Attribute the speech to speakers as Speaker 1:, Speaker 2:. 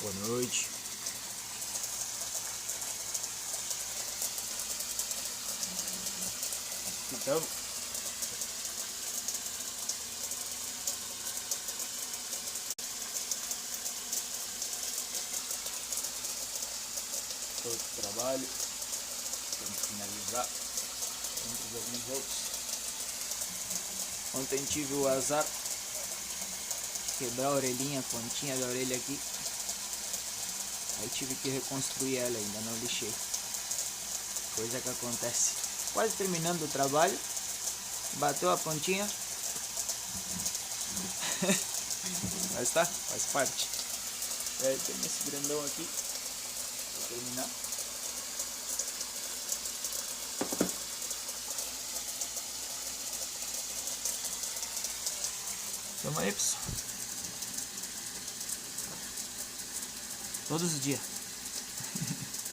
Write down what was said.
Speaker 1: Boa noite. Então, todo o trabalho, temos que finalizar entre alguns outros. Ontem tive o azar de quebrar a orelhinha, a pontinha da orelha aqui. Aí tive que reconstruir ela, ainda não lixei. Coisa que acontece. Quase terminando o trabalho, bateu a pontinha. Mas tá, faz parte. Aí tem esse grandão aqui. Vou terminar. Tamo aí, pessoal. Todos os dias.